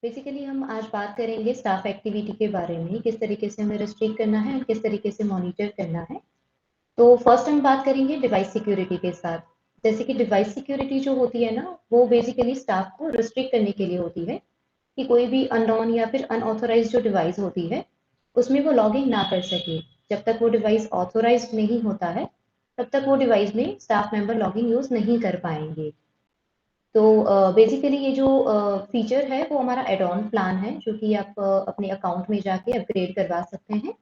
Basically हम आज बात करेंगे स्टाफ एक्टिविटी के बारे में, किस तरीके से हमें रिस्ट्रिक्ट करना है और किस तरीके से मॉनिटर करना है। तो फर्स्ट हम बात करेंगे डिवाइस सिक्योरिटी के साथ। जैसे कि डिवाइस सिक्योरिटी जो होती है ना, वो बेसिकली स्टाफ को रिस्ट्रिक्ट करने के लिए होती है कि कोई भी अननोन या फिर अनऑथोराइज जो डिवाइस होती है उसमें वो लॉगिंग ना कर सके। जब तक वो डिवाइस ऑथोराइज नहीं होता है तब तक वो डिवाइस में स्टाफ मेंबर लॉगिंग यूज नहीं कर पाएंगे। तो बेसिकली ये जो फीचर है वो हमारा एड ऑन प्लान है, जो कि आप अपने अकाउंट में जाके अपग्रेड करवा सकते हैं।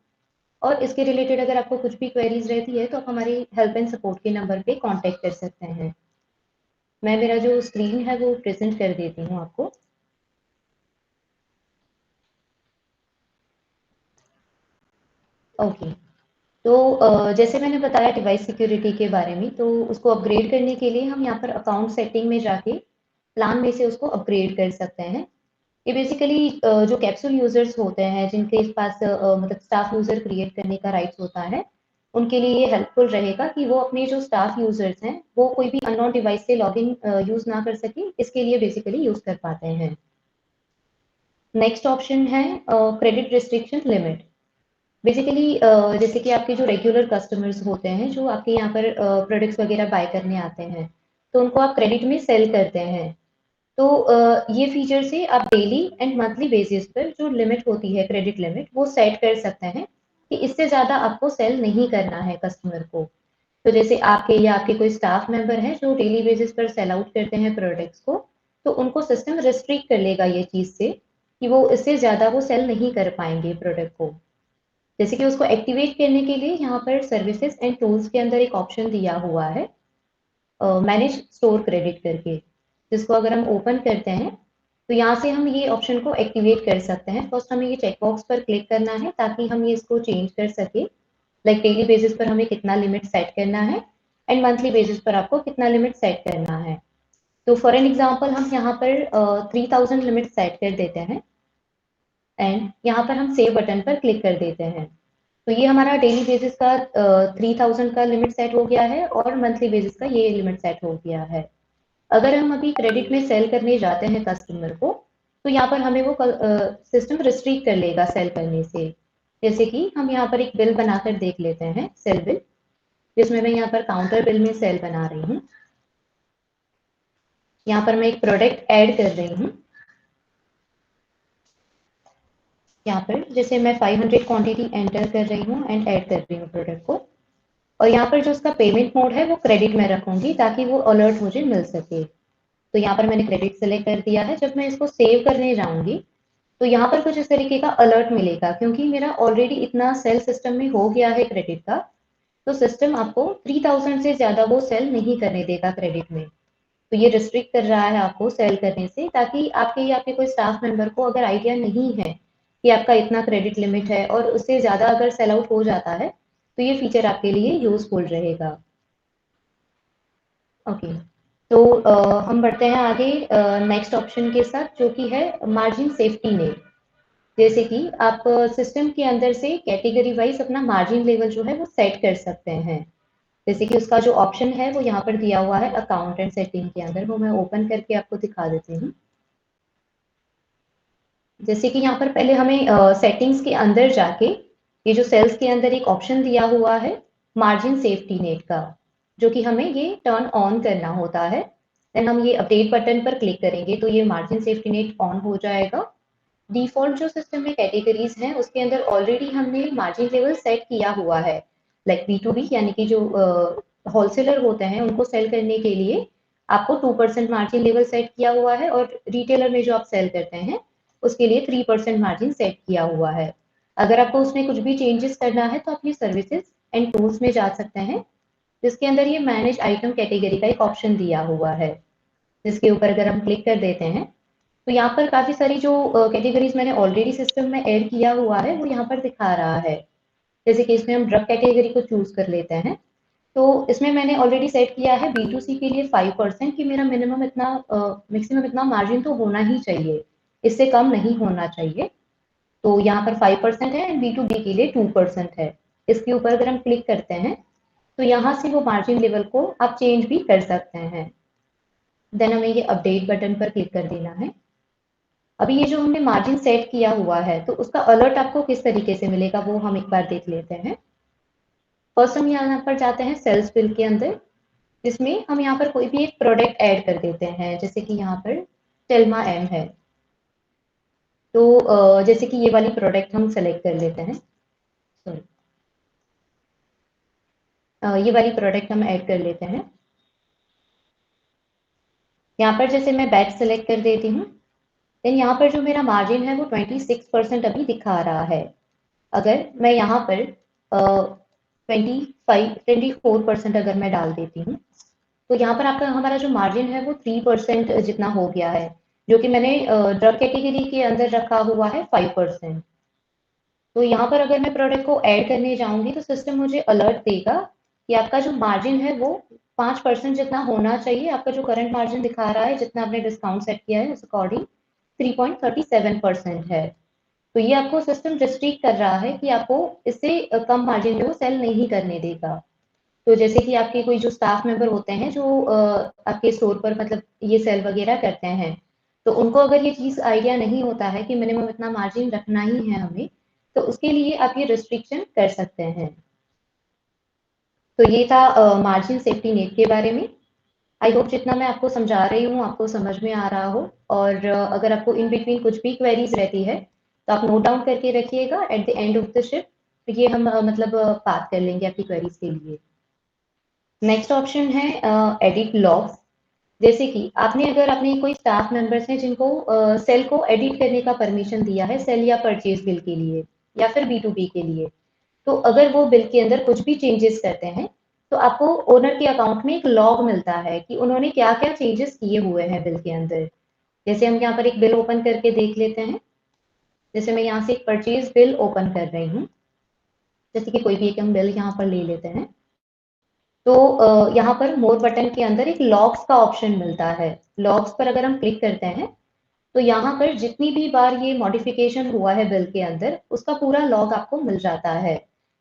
और इसके रिलेटेड अगर आपको कुछ भी क्वेरीज रहती है तो आप हमारी हेल्प एंड सपोर्ट के नंबर पे कांटेक्ट कर सकते हैं। मैं मेरा जो स्क्रीन है वो प्रेजेंट कर देती हूँ आपको। ओके। तो जैसे मैंने बताया डिवाइस सिक्योरिटी के बारे में, तो उसको अपग्रेड करने के लिए हम यहाँ पर अकाउंट सेटिंग में जाके प्लान में से उसको अपग्रेड कर सकते हैं। ये बेसिकली जो कैप्सूल यूजर्स होते हैं जिनके पास मतलब स्टाफ यूजर क्रिएट करने का राइट्स होता है, उनके लिए ये हेल्पफुल रहेगा कि वो अपने जो स्टाफ यूजर्स हैं वो कोई भी अननोन डिवाइस से लॉगिन यूज ना कर सके, इसके लिए बेसिकली यूज कर पाते हैं। नेक्स्ट ऑप्शन है क्रेडिट रिस्ट्रिक्शन लिमिट। बेसिकली जैसे कि आपके जो रेगुलर कस्टमर्स होते हैं जो आपके यहाँ पर प्रोडक्ट्स वगैरह बाय करने आते हैं, तो उनको आप क्रेडिट में सेल करते हैं। तो ये फीचर से आप डेली एंड मंथली बेसिस पर जो लिमिट होती है, क्रेडिट लिमिट, वो सेट कर सकते हैं कि इससे ज़्यादा आपको सेल नहीं करना है कस्टमर को। तो जैसे आपके या आपके कोई स्टाफ मेंबर हैं जो डेली बेसिस पर सेल आउट करते हैं प्रोडक्ट्स को, तो उनको सिस्टम रिस्ट्रिक्ट कर लेगा ये चीज़ से कि वो इससे ज़्यादा वो सेल नहीं कर पाएंगे प्रोडक्ट को। जैसे कि उसको एक्टिवेट करने के लिए यहाँ पर सर्विसेज एंड टूल्स के अंदर एक ऑप्शन दिया हुआ है, मैनेज स्टोर क्रेडिट करके, जिसको अगर हम ओपन करते हैं तो यहाँ से हम ये ऑप्शन को एक्टिवेट कर सकते हैं। फर्स्ट हमें ये चेकबॉक्स पर क्लिक करना है ताकि हम ये इसको चेंज कर सके, लाइक डेली बेसिस पर हमें कितना लिमिट सेट करना है एंड मंथली बेसिस पर आपको कितना लिमिट सेट करना है। तो फॉर एन एग्जाम्पल हम यहाँ पर 3000 लिमिट सेट कर देते हैं एंड यहाँ पर हम सेव बटन पर क्लिक कर देते हैं। तो ये हमारा डेली बेसिस का 3000 का लिमिट सेट हो गया है और मंथली बेसिस का ये लिमिट सेट हो गया है। अगर हम अभी क्रेडिट में सेल करने जाते हैं कस्टमर को, तो यहाँ पर हमें वो सिस्टम रिस्ट्रिक्ट कर लेगा सेल करने से। जैसे कि हम यहाँ पर एक बिल बनाकर देख लेते हैं, सेल बिल, जिसमें मैं यहाँ पर काउंटर बिल में सेल बना रही हूँ। यहाँ पर मैं एक प्रोडक्ट ऐड कर रही हूँ। यहाँ पर जैसे मैं 500 क्वांटिटी एंटर कर रही हूँ एंड ऐड कर रही हूँ प्रोडक्ट को। और यहाँ पर जो उसका पेमेंट मोड है वो क्रेडिट में रखूंगी ताकि वो अलर्ट मुझे मिल सके। तो यहाँ पर मैंने क्रेडिट सेलेक्ट कर दिया है। जब मैं इसको सेव करने जाऊंगी तो यहाँ पर कुछ इस तरीके का अलर्ट मिलेगा, क्योंकि मेरा ऑलरेडी इतना सेल सिस्टम में हो गया है क्रेडिट का, तो सिस्टम आपको 3000 से ज्यादा वो सेल नहीं करने देगा क्रेडिट में। तो ये रिस्ट्रिक्ट कर रहा है आपको सेल करने से, ताकि आपके या आपके कोई स्टाफ मेंबर को अगर आइडिया नहीं है कि आपका इतना क्रेडिट लिमिट है और उससे ज्यादा अगर सेल आउट हो जाता है, तो ये फीचर आपके लिए यूजफुल रहेगा। ओके। तो हम बढ़ते हैं आगे नेक्स्ट ऑप्शन के साथ, जो कि है मार्जिन सेफ्टी नेट। जैसे कि आप सिस्टम के अंदर से कैटेगरी वाइज अपना मार्जिन लेवल जो है वो सेट कर सकते हैं। जैसे कि उसका जो ऑप्शन है वो यहाँ पर दिया हुआ है अकाउंट एंड सेटिंग के अंदर, वो मैं ओपन करके आपको दिखा देती हूँ। जैसे कि यहाँ पर पहले हमें सेटिंग्स के अंदर जाके ये जो सेल्स के अंदर एक ऑप्शन दिया हुआ है मार्जिन सेफ्टी नेट का, जो कि हमें ये टर्न ऑन करना होता है। देन हम ये अपडेट बटन पर क्लिक करेंगे तो ये मार्जिन सेफ्टी नेट ऑन हो जाएगा। डिफॉल्ट जो सिस्टम में कैटेगरीज हैं उसके अंदर ऑलरेडी हमने मार्जिन लेवल सेट किया हुआ है, लाइक B2B यानी कि जो होलसेलर होते हैं उनको सेल करने के लिए आपको 2% मार्जिन लेवल सेट किया हुआ है, और रिटेलर में जो आप सेल करते हैं उसके लिए 3% मार्जिन सेट किया हुआ है। अगर आपको उसमें कुछ भी चेंजेस करना है तो आप ये सर्विसेज एंड टूल्स में जा सकते हैं, जिसके अंदर ये मैनेज आइटम कैटेगरी का एक ऑप्शन दिया हुआ है, जिसके ऊपर अगर हम क्लिक कर देते हैं तो यहाँ पर काफी सारी जो कैटेगरीज मैंने ऑलरेडी सिस्टम में ऐड किया हुआ है वो यहाँ पर दिखा रहा है। जैसे कि इसमें हम ड्रग कैटेगरी को चूज कर लेते हैं, तो इसमें मैंने ऑलरेडी सेट किया है B2C के लिए 5% कि मेरा मिनिमम इतना मैक्सिमम इतना मार्जिन तो होना ही चाहिए, इससे कम नहीं होना चाहिए। तो यहाँ पर 5% है एंड B2B के लिए 2% है। इसके ऊपर अगर हम क्लिक करते हैं तो यहाँ से वो मार्जिन लेवल को आप चेंज भी कर सकते हैं। देन हमें ये अपडेट बटन पर क्लिक कर देना है। अभी ये जो हमने मार्जिन सेट किया हुआ है तो उसका अलर्ट आपको किस तरीके से मिलेगा वो हम एक बार देख लेते हैं। फर्स्ट हम यहाँ पर जाते हैं सेल्स बिल के अंदर, जिसमें हम यहाँ पर कोई भी एक प्रोडक्ट ऐड कर देते हैं, जैसे कि यहाँ पर टेल्मा एम है। तो जैसे कि ये वाली प्रोडक्ट हम सेलेक्ट कर लेते हैं, सॉरी ये वाली प्रोडक्ट हम ऐड कर लेते हैं। यहाँ पर जैसे मैं बैच सेलेक्ट कर देती हूँ, देन यहाँ पर जो मेरा मार्जिन है वो 26% अभी दिखा रहा है। अगर मैं यहाँ पर 24% अगर मैं डाल देती हूँ, तो यहाँ पर आपका हमारा जो मार्जिन है वो 3% जितना हो गया है, जो कि मैंने ड्रग कैटेगरी के अंदर रखा हुआ है 5%। तो यहाँ पर अगर मैं प्रोडक्ट को ऐड करने जाऊंगी तो सिस्टम मुझे अलर्ट देगा कि आपका जो मार्जिन है वो 5% जितना होना चाहिए। आपका जो करंट मार्जिन दिखा रहा है, जितना आपने डिस्काउंट सेट किया है, उस अकॉर्डिंग 3.37% है। तो ये आपको सिस्टम रिस्ट्रिक्ट कर रहा है कि आपको इससे कम मार्जिन में वो सेल नहीं करने देगा। तो जैसे कि आपके कोई जो स्टाफ मेंबर होते हैं जो आपके स्टोर पर मतलब ये सेल वगैरह करते हैं, तो उनको अगर ये चीज़ आइडिया नहीं होता है कि मिनिमम इतना मार्जिन रखना ही है हमें, तो उसके लिए आप ये रिस्ट्रिक्शन कर सकते हैं। तो ये था मार्जिन सेफ्टी नेट के बारे में। आई होप जितना मैं आपको समझा रही हूँ आपको समझ में आ रहा हो, और अगर आपको इन बिटवीन कुछ भी क्वेरीज रहती है तो आप नोट डाउन करके रखिएगा। At the end of the shift तो ये हम मतलब बात कर लेंगे आपकी क्वेरीज के लिए। नेक्स्ट ऑप्शन है एडिट लॉग्स। जैसे कि आपने अगर अपने कोई स्टाफ मेंबर्स हैं जिनको सेल को एडिट करने का परमिशन दिया है, सेल या परचेज बिल के लिए या फिर बी टू बी के लिए, तो अगर वो बिल के अंदर कुछ भी चेंजेस करते हैं तो आपको ओनर के अकाउंट में एक लॉग मिलता है कि उन्होंने क्या क्या चेंजेस किए हुए हैं बिल के अंदर। जैसे हम यहाँ पर एक बिल ओपन करके देख लेते हैं। जैसे मैं यहाँ से एक परचेज बिल ओपन कर रही हूँ, जैसे कि कोई भी एक हम बिल यहाँ पर ले लेते हैं। तो यहाँ पर मोर बटन के अंदर एक लॉग्स का ऑप्शन मिलता है। लॉग्स पर अगर हम क्लिक करते हैं तो यहाँ पर जितनी भी बार ये मॉडिफिकेशन हुआ है बिल के अंदर उसका पूरा लॉग आपको मिल जाता है।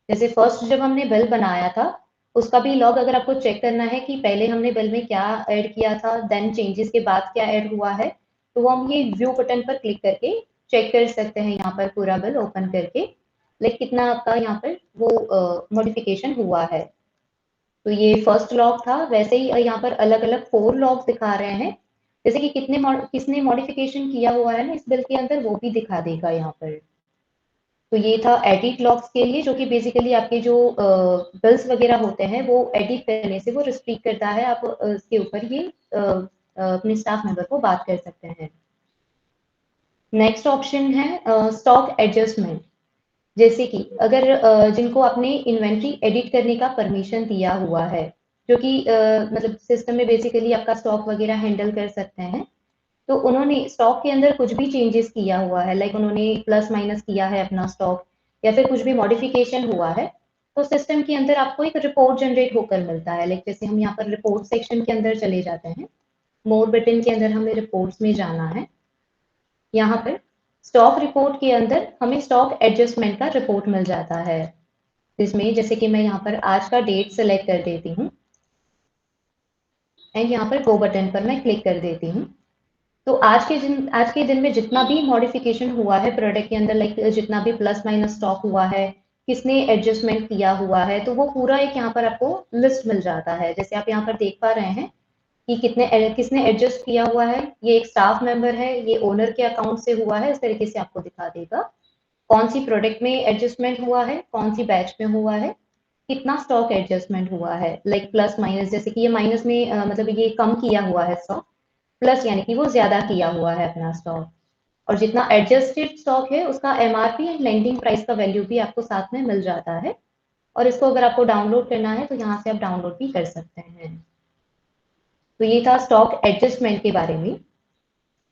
जैसे फर्स्ट जब हमने बिल बनाया था उसका भी लॉग अगर आपको चेक करना है कि पहले हमने बिल में क्या ऐड किया था, देन चेंजेस के बाद क्या ऐड हुआ है, तो हम ये व्यू बटन पर क्लिक करके चेक कर सकते हैं यहाँ पर पूरा बिल ओपन करके, लाइक कितना आपका यहाँ पर वो मॉडिफिकेशन हुआ है। तो ये फर्स्ट लॉग था। वैसे ही यहाँ पर अलग अलग 4 लॉग दिखा रहे हैं, जैसे कि किसने मॉडिफिकेशन किया हुआ है ना इस बिल के अंदर वो भी दिखा देगा यहाँ पर। तो ये था एडिट लॉग्स के लिए, जो कि बेसिकली आपके जो बिल्स वगैरह होते हैं वो एडिट करने से वो रिस्ट्रिक्ट करता है। आप इसके ऊपर ये अपने स्टाफ मेंबर को बात कर सकते हैं। नेक्स्ट ऑप्शन है स्टॉक एडजस्टमेंट। जैसे कि अगर जिनको आपने इन्वेंट्री एडिट करने का परमिशन दिया हुआ है, जो कि मतलब सिस्टम में बेसिकली आपका स्टॉक वगैरह हैंडल कर सकते हैं, तो उन्होंने स्टॉक के अंदर कुछ भी चेंजेस किया हुआ है, लाइक उन्होंने प्लस माइनस किया है अपना स्टॉक या फिर कुछ भी मॉडिफिकेशन हुआ है, तो सिस्टम के अंदर आपको एक रिपोर्ट जनरेट होकर मिलता है। लाइक जैसे हम यहाँ पर रिपोर्ट सेक्शन के अंदर चले जाते हैं, मोर बटन के अंदर हमें रिपोर्ट्स में जाना है। यहाँ पर स्टॉक रिपोर्ट के अंदर हमें स्टॉक एडजस्टमेंट का रिपोर्ट मिल जाता है, जिसमें जैसे कि मैं यहाँ पर आज का डेट सेलेक्ट कर देती हूँ एंड यहाँ पर गो बटन पर मैं क्लिक कर देती हूँ। तो आज के दिन में जितना भी मॉडिफिकेशन हुआ है प्रोडक्ट के अंदर, लाइक जितना भी प्लस माइनस स्टॉक हुआ है, किसने एडजस्टमेंट किया हुआ है, तो वो पूरा एक यहाँ पर आपको लिस्ट मिल जाता है। जैसे आप यहाँ पर देख पा रहे हैं कि किसने एडजस्ट किया हुआ है, ये एक स्टाफ मेंबर है, ये ओनर के अकाउंट से हुआ है, इस तरीके से आपको दिखा देगा कौन सी प्रोडक्ट में एडजस्टमेंट हुआ है, कौन सी बैच में हुआ है, कितना स्टॉक एडजस्टमेंट हुआ है, लाइक प्लस माइनस। जैसे कि ये माइनस में मतलब ये कम किया हुआ है स्टॉक, प्लस यानी कि वो ज्यादा किया हुआ है अपना स्टॉक, और जितना एडजस्टेड स्टॉक है उसका एमआरपी एंड लैंडिंग प्राइस का वैल्यू भी आपको साथ में मिल जाता है। और इसको अगर आपको डाउनलोड करना है तो यहाँ से आप डाउनलोड भी कर सकते हैं। तो ये था स्टॉक एडजस्टमेंट के बारे में।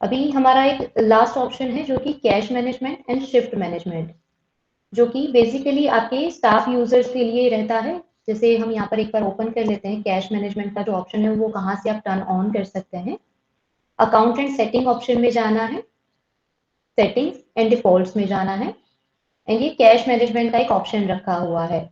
अभी हमारा एक लास्ट ऑप्शन है जो कि cash management and shift management, जो कि बेसिकली आपके स्टाफ यूजर्स के लिए रहता है। जैसे हम यहाँ पर एक बार ओपन कर लेते हैं, कैश मैनेजमेंट का जो ऑप्शन है वो कहाँ से आप टर्न ऑन कर सकते हैं। अकाउंट एंड सेटिंग ऑप्शन में जाना है, सेटिंग्स एंड डिफॉल्ट्स में जाना है, एंड ये कैश मैनेजमेंट का एक ऑप्शन रखा हुआ है।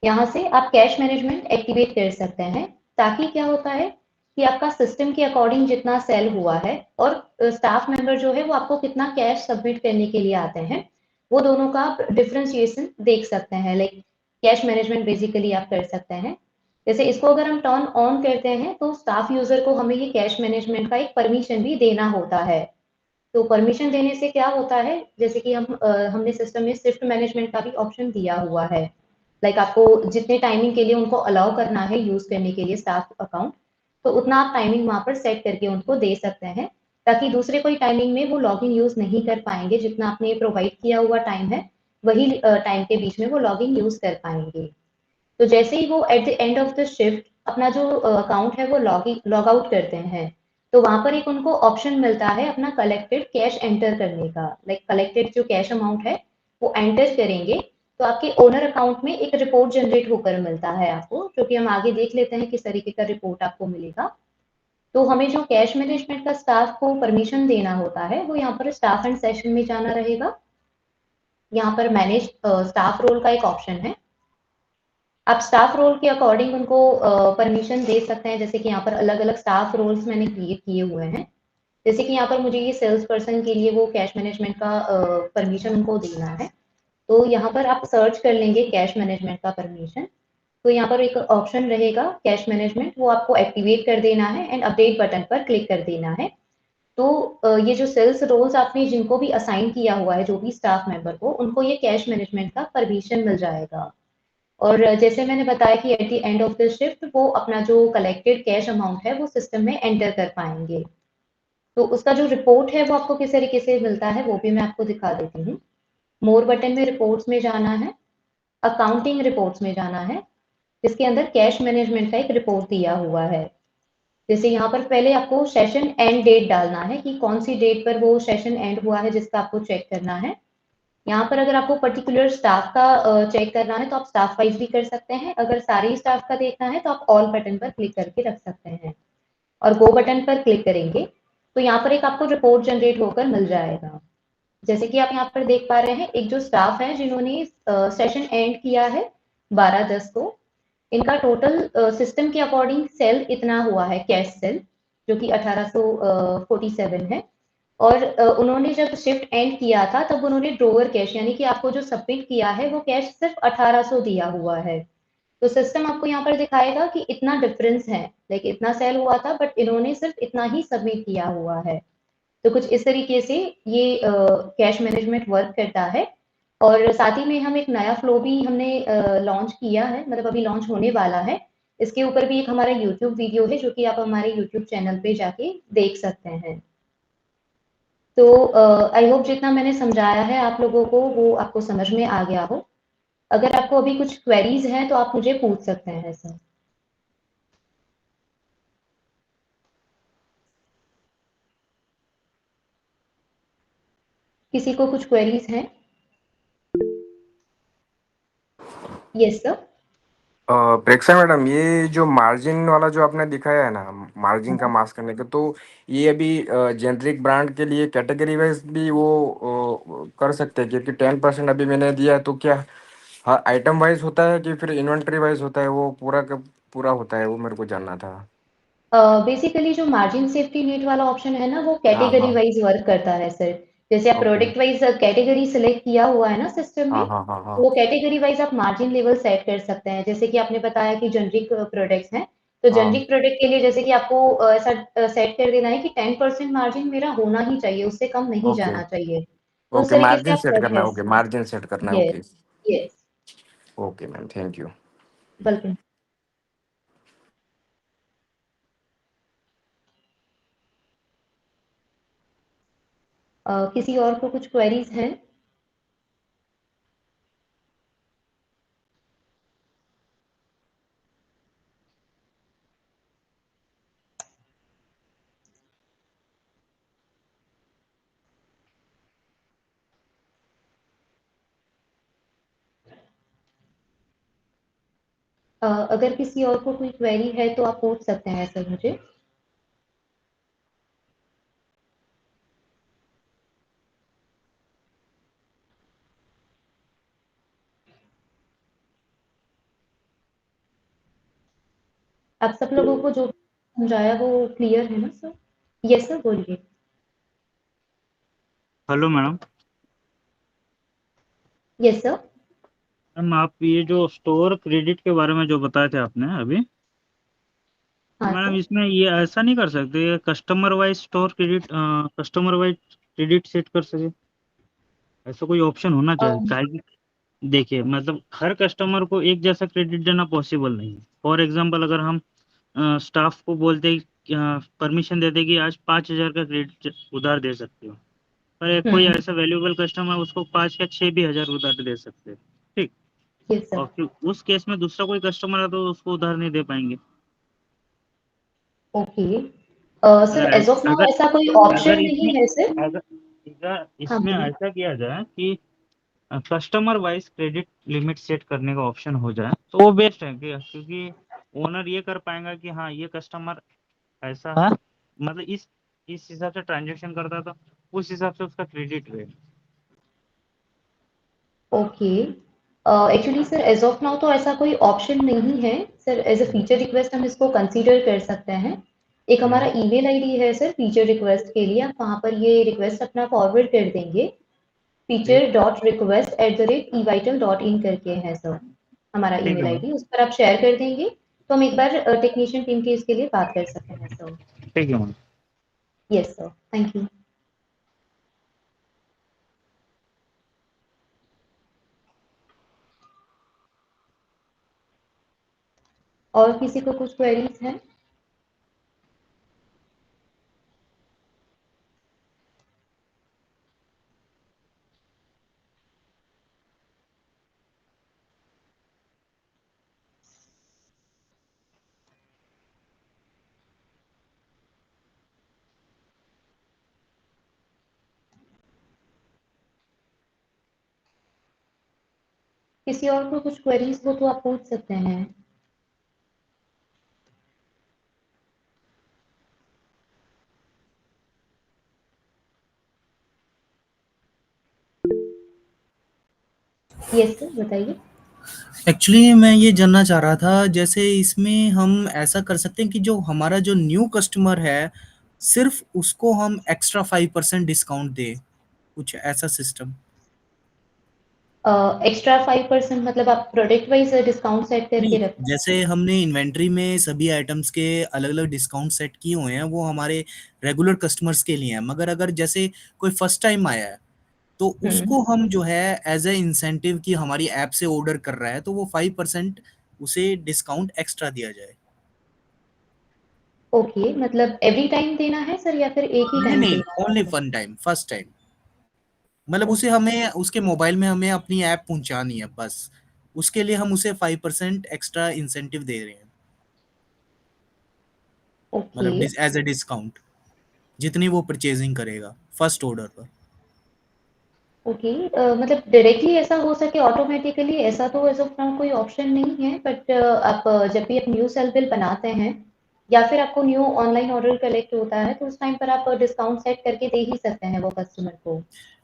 यहाँ से आप कैश मैनेजमेंट एक्टिवेट कर सकते हैं, ताकि क्या होता है कि आपका सिस्टम के अकॉर्डिंग जितना सेल हुआ है और स्टाफ मेंबर जो है वो आपको कितना कैश सबमिट करने के लिए आते हैं, वो दोनों का आप डिफरेंशिएशन देख सकते हैं। लाइक कैश मैनेजमेंट बेसिकली आप कर सकते हैं। जैसे इसको अगर हम टर्न ऑन करते हैं तो स्टाफ यूजर को हमें ये कैश मैनेजमेंट का एक परमिशन भी देना होता है। तो परमिशन देने से क्या होता है, जैसे कि हमने सिस्टम में शिफ्ट मैनेजमेंट का भी ऑप्शन दिया हुआ है। लाइक आपको जितने टाइमिंग के लिए उनको अलाउ करना है यूज करने के लिए स्टाफ अकाउंट, तो उतना आप टाइमिंग वहां पर सेट करके उनको दे सकते हैं, ताकि दूसरे कोई टाइमिंग में वो लॉगिन यूज नहीं कर पाएंगे। जितना आपने प्रोवाइड किया हुआ टाइम है वही टाइम के बीच में वो लॉगिन यूज कर पाएंगे। तो जैसे ही वो at the end of the shift अपना जो अकाउंट है वो लॉग आउट करते हैं, तो वहां पर एक उनको ऑप्शन मिलता है अपना कलेक्टेड कैश एंटर करने का। लाइक कलेक्टेड जो कैश अमाउंट है वो एंटर करेंगे, तो आपके ओनर अकाउंट में एक रिपोर्ट जनरेट होकर मिलता है आपको, जो कि हम आगे देख लेते हैं किस तरीके का रिपोर्ट आपको मिलेगा। तो हमें जो कैश मैनेजमेंट का स्टाफ को परमिशन देना होता है वो यहाँ पर स्टाफ एंड सेशन में जाना रहेगा। यहाँ पर मैनेज स्टाफ रोल का एक ऑप्शन है। आप स्टाफ रोल के अकॉर्डिंग उनको परमिशन दे सकते हैं। जैसे कि यहाँ पर अलग अलग स्टाफ रोल्स मैंने क्रिएट किए हुए हैं। जैसे कि यहाँ पर मुझे ये सेल्स पर्सन के लिए वो कैश मैनेजमेंट का परमिशन उनको देना है, तो यहाँ पर आप सर्च कर लेंगे कैश मैनेजमेंट का परमिशन। तो यहाँ पर एक ऑप्शन रहेगा कैश मैनेजमेंट, वो आपको एक्टिवेट कर देना है एंड अपडेट बटन पर क्लिक कर देना है। तो ये जो सेल्स रोल्स आपने जिनको भी असाइन किया हुआ है, जो भी स्टाफ मेंबर को, उनको ये कैश मैनेजमेंट का परमिशन मिल जाएगा। और जैसे मैंने बताया कि at the end of the shift वो अपना जो कलेक्टेड कैश अमाउंट है वो सिस्टम में एंटर कर पाएंगे। तो उसका जो रिपोर्ट है वो आपको किस तरीके से मिलता है वो भी मैं आपको दिखा देती हूँ। मोर बटन में रिपोर्ट्स में जाना है, अकाउंटिंग रिपोर्ट्स में जाना है, जिसके अंदर कैश मैनेजमेंट का एक रिपोर्ट दिया हुआ है। जैसे यहाँ पर पहले आपको सेशन एंड डेट डालना है कि कौन सी डेट पर वो सेशन एंड हुआ है, जिसका आपको चेक करना है। यहाँ पर अगर आपको पर्टिकुलर स्टाफ का चेक करना है तो आप स्टाफ वाइज भी कर सकते हैं। अगर सारे स्टाफ का देखना है तो आप ऑल बटन पर क्लिक करके रख सकते हैं और गो बटन पर क्लिक करेंगे तो यहाँ पर एक आपको रिपोर्ट जनरेट होकर मिल जाएगा। जैसे कि आप यहाँ पर देख पा रहे हैं, एक जो स्टाफ है जिन्होंने सेशन एंड किया है 12/10 को, इनका टोटल सिस्टम के अकॉर्डिंग सेल इतना हुआ है, कैश सेल, जो कि 1847 है। और उन्होंने जब शिफ्ट एंड किया था तब उन्होंने ड्रोवर कैश यानी कि आपको जो सबमिट किया है वो कैश सिर्फ 1800 दिया हुआ है। तो सिस्टम आपको यहाँ पर दिखाएगा कि इतना डिफरेंस है, लाइक इतना सेल हुआ था बट इन्होंने सिर्फ इतना ही सबमिट किया हुआ है। तो कुछ इस तरीके से ये कैश मैनेजमेंट वर्क करता है। और साथ ही में हम एक नया फ्लो भी हमने लॉन्च किया है, मतलब अभी लॉन्च होने वाला है। इसके ऊपर भी एक हमारा यूट्यूब वीडियो है जो कि आप हमारे यूट्यूब चैनल पे जाके देख सकते हैं। तो आई होप जितना मैंने समझाया है आप लोगों को वो आपको समझ में आ गया हो। अगर आपको अभी कुछ क्वेरीज हैं तो आप मुझे पूछ सकते हैं सर। किसी को कुछ क्वेरीज हैं? Yes sir. प्रेक्षा मैडम, ये जो मार्जिन वाला जो आपने दिखाया है ना, मार्जिन का मास्क करने का, तो ये अभी जेनरिक ब्रांड के लिए कैटेगरी वाइज भी वो कर सकते हैं? क्योंकि 10% अभी मैंने दिया है, तो क्या हर आइटम वाइज होता है कि फिर इन्वेंट्री वाइज होता है? वो पूरा का पूरा होता है, वो मेरे को जानना था। बेसिकली जो मार्जिन सेफ्टी नेट वाला ऑप्शन है ना वो हाँ कैटेगरी हाँ। वाइज वर्क करता है सर। जैसे आप okay. Product wise category select किया हुआ है ना सिस्टम में, हाँ हाँ हाँ हाँ। तो वो कैटेगरी वाइज आप मार्जिन लेवल सेट कर सकते हैं। जैसे कि आपने बताया कि जनरिक प्रोडक्ट्स हैं, तो हाँ। जनरिक प्रोडक्ट के लिए जैसे कि आपको ऐसा सेट कर देना है कि 10% मार्जिन मेरा होना ही चाहिए, उससे कम नहीं ओके। जाना चाहिए। तो उस ओके, तरीके से मार्जिन आप सेट सेट करना कर है। ओके, सकते मार्जिन सेट करना है। हैं। Yes. Okay. Yes. Okay ma'am, thank you. Welcome. किसी और को कुछ क्वेरीज हैं? अगर किसी और को कोई क्वेरी है तो आप पूछ सकते हैं सर मुझे। आप सब लोगों को जो समझाया वो क्लियर है ना सर? यस सर, बोलिए। Hello madam. Yes sir. Ma'am आप ये जो स्टोर क्रेडिट के बारे में जो बताए थे आपने अभी, तो हाँ मैडम सर। इसमें ये ऐसा नहीं कर सकते customer wise store credit, customer wise credit set कर सके? ऐसा कोई ऑप्शन होना चाहिए, अम, काहे कि देखिए मतलब हर कस्टमर को एक जैसा क्रेडिट देना पॉसिबल नहीं है। फॉर एग्जांपल अगर हम स्टाफ को बोलते परमिशन देते कि आज 5,000 का क्रेडिट उधार दे सकते हो, पर एक कोई हम्म। ऐसा वैल्यूएबल कस्टमर उसको 5 या 6 भी हजार उधार दे सकते हैं। ठीक। Yes sir. और फिर उस केस में दूसरा कोई कस्टमर है तो उसको उधार नहीं दे पाएंगे। ओके। सर अगर एज ऑफ नाउ अगर ऐसा कोई अगर ऑप्शन नहीं इसमें है सर। अगर अगर हाँ इसमें बोलिए। ऐसा किया जाए कि customer wise credit limit set करने का ऑप्शन हो जाए तो वो बेस्ट है क्योंकि ओनर ये कर पाएगा कि हाँ ये कस्टमर ऐसा है, मतलब इस हिसाब से ट्रांजेक्शन करता था, उस हिसाब से उसका क्रेडिट रहे। Okay. Actually sir as of now तो ऐसा कोई ऑप्शन नहीं है sir. As a feature request हम इसको कंसीडर कर सकते हैं। एक हमारा ईमेल आईडी है सर फीचर रिक्वेस्ट के लिए, आप वहाँ पर ये रिक्वेस्ट अपना फॉरवर्ड कर देंगे। ठीक। feature.request@evital.in करके है सर हमारा ठीक है ईमेल मैम। आईडी, उस पर आप शेयर कर देंगे तो हम एक बार टेक्नीशियन टीम के इसके लिए बात कर सकते हैं सर। ठीक है ma'am. Yes sir, thank you. और किसी को कुछ क्वेरीज हैं? किसी और को कुछ क्वेरीज हो तो आप पूछ सकते हैं। यस सर, बताइए। एक्चुअली मैं ये जानना चाह रहा था, जैसे इसमें हम ऐसा कर सकते हैं कि जो हमारा जो न्यू कस्टमर है, सिर्फ उसको हम एक्स्ट्रा 5% डिस्काउंट दें, कुछ ऐसा सिस्टम? एक्स्ट्रा 5% मतलब आप प्रोडक्ट वाइज डिस्काउंट सेट नहीं, करके रखते हैं? जैसे हमने इन्वेंट्री में सभी आइटम्स के अलग-अलग डिस्काउंट सेट किए हुए हैं, वो हमारे रेगुलर कस्टमर्स के लिए हैं। मगर अगर जैसे कोई फर्स्ट टाइम आया है, तो हम्म। उसको हम जो है एज़ अ इंसेंटिव कि हमारी ऐप से ऑर्डर कर रहा है, तो वो 5% उसे डिस्काउंट एक्स्ट्रा दिया जाए। ओके, मतलब एवरी टाइम देना है सर या फिर एक ही नहीं, टाइम नहीं, देना है ओनली आपको? One time, first time. मतलब उसे ओके। हमें उसके मोबाइल में हमें अपनी ऐप पहुँचानी है बस। उसके लिए हम उसे 5% एक्स्ट्रा इंसेंटिव दे रहे हैं। ओके। मतलब डिस एज़ अ डिस्काउंट, जितनी वो परचेज़िंग करेगा फर्स्ट ऑर्डर पर। ओके। मतलब डायरेक्टली ऐसा हो सके ऑटोमेटिकली ऐसा तो एज ऑफ नाउ कोई ऑप्शन नहीं है, बट आप जब भी आप न्यू सेल बिल बनाते हैं या फिर आपको न्यू ऑनलाइन ऑर्डर कलेक्ट होता है तो उस टाइम पर आप डिस्काउंट सेट करके दे ही सकते हैं वो कस्टमर को।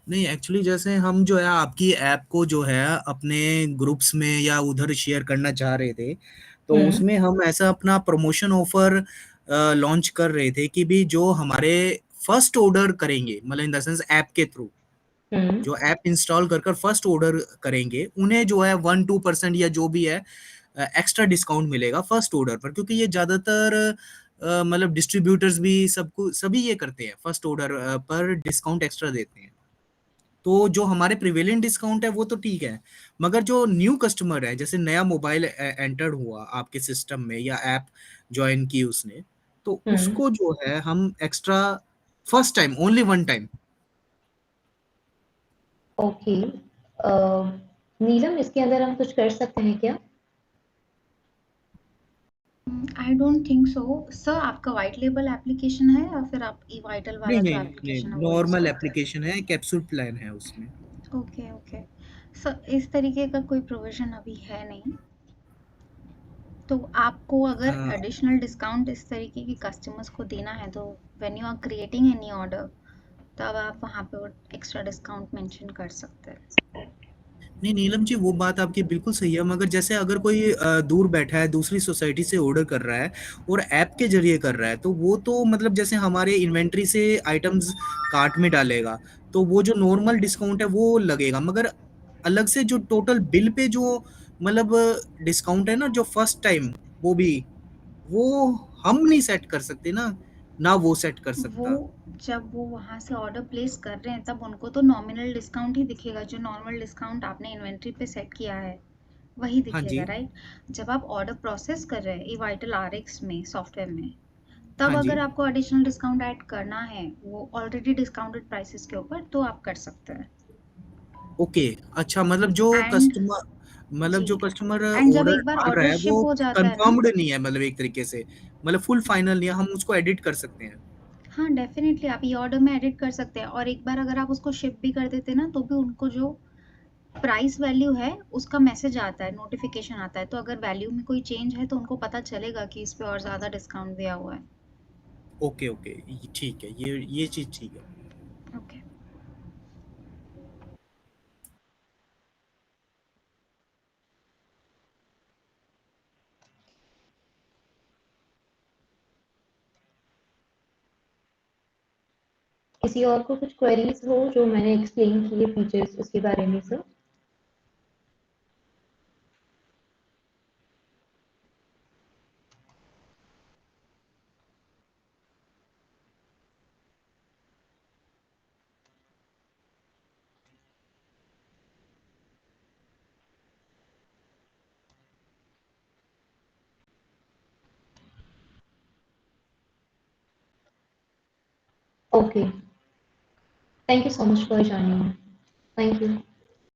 नहीं, एक्चुअली जैसे हम जो है आपकी ऐप को जो है अपने ग्रुप्स में या उधर शेयर करना चाह रहे थे, तो हम्म। उसमें हम ऐसा अपना प्रमोशन ऑफर लॉन्च कर रहे थे कि भी जो हमारे फर्स्ट ऑर्डर करेंगे, मतलब इन द सेंस ऐप के थ्रू, हम्म। जो ऐप इंस्टॉल कर कर फर्स्ट ऑर्डर करेंगे, उन्हें जो है 1-2% या जो भी है एक्स्ट्रा डिस्काउंट मिलेगा फर्स्ट ऑर्डर पर, क्योंकि ये ज़्यादातर मतलब डिस्ट्रीब्यूटर्स भी सबको सभी ये करते हैं, फर्स्ट ऑर्डर पर डिस्काउंट एक्स्ट्रा देते हैं। तो जो हमारे प्रिवेलेंट डिस्काउंट है वो तो ठीक है, मगर जो न्यू कस्टमर है, जैसे नया मोबाइल एंटर्ड हुआ आपके सिस्टम में या ऐप ज्वाइन की उसने, तो हम्म। उसको जो है हम extra first time, only one time. Okay. Neelam, इसके अंदर हम कुछ कर सकते हैं क्या? I don't think so sir. आपका वाइट लेबल एप्लीकेशन है या फिर आप ई वाइटल नहीं, वाला जो नहीं, नहीं, एप्लीकेशन है वो यूज नॉर्मल करते हैं? एप्लीकेशन है, कैप्सूल प्लान है उसमें। Okay okay. सर इस तरीके का कोई प्रोविजन अभी है नहीं, तो आपको अगर अ, एडिशनल डिस्काउंट इस तरीके के कस्टमर्स को देना है तो when you are creating any order तब आप वहाँ पे एक्स्ट्रा डिस्काउंट मेंशन कर सकते हैं। नहीं नीलम जी, वो बात आपकी बिल्कुल सही है, मगर जैसे अगर कोई दूर बैठा है, दूसरी सोसाइटी से ऑर्डर कर रहा है और ऐप के जरिए कर रहा है, तो वो तो मतलब जैसे हमारे इन्वेंट्री से आइटम्स कार्ट में डालेगा, तो वो जो नॉर्मल डिस्काउंट है वो लगेगा, मगर अलग से जो टोटल बिल पे जो मतलब डिस्काउंट है ना, जो फर्स्ट टाइम, वो भी वो हम नहीं सेट कर सकते ना, ना वो सेट कर वो सकता। जब वो वहाँ से ऑर्डर प्लेस कर रहे हैं तब उनको तो नॉमिनल डिस्काउंट ही दिखेगा, जो नॉर्मल डिस्काउंट आपने इन्वेंट्री पे सेट किया है वही हाँ दिखेगा, जी। राइट? जब आप ऑर्डर प्रोसेस कर रहे हैं eVital RX में, सॉफ्टवेयर में, तब हाँ जी। अगर आपको एडिशनल डिस्काउंट ऐड करना है वो ऑलरेडी डिस्काउंटेड प्राइसेस के ऊपर, तो आप कर सकते हैं। ओके। अच्छा, मतलब जो एंड कस्टमर, मतलब जी, जो कस्टमर एंड जब ऑर्डर एक बार डाल रहा ऑर्डर है वो शिप हो जाता है ना, कंफर्म्ड नहीं है, मतलब एक तरीके से, मतलब फुल फाइनल नहीं है, हम उसको एडिट कर सकते हैं। हाँ डेफिनेटली आप ई ऑर्डर में एडिट कर सकते हैं, और एक बार अगर आप उसको शिप भी कर देते हैं ना, तो भी उनको जो प्राइस वैल्यू है उसका मैसेज आता है, नोटिफिकेशन आता है, तो अगर वैल्यू में कोई चेंज है तो उनको पता चलेगा कि इस पे और ज़्यादा डिस्काउंट दिया हुआ है। ओके ओके, ठीक है, ये चीज ठीक है। ओके। किसी और को कुछ क्वेरीज हो जो मैंने एक्सप्लेन किए फीचर्स उसके बारे में sir? Okay. Thank you so much for joining. Thank you.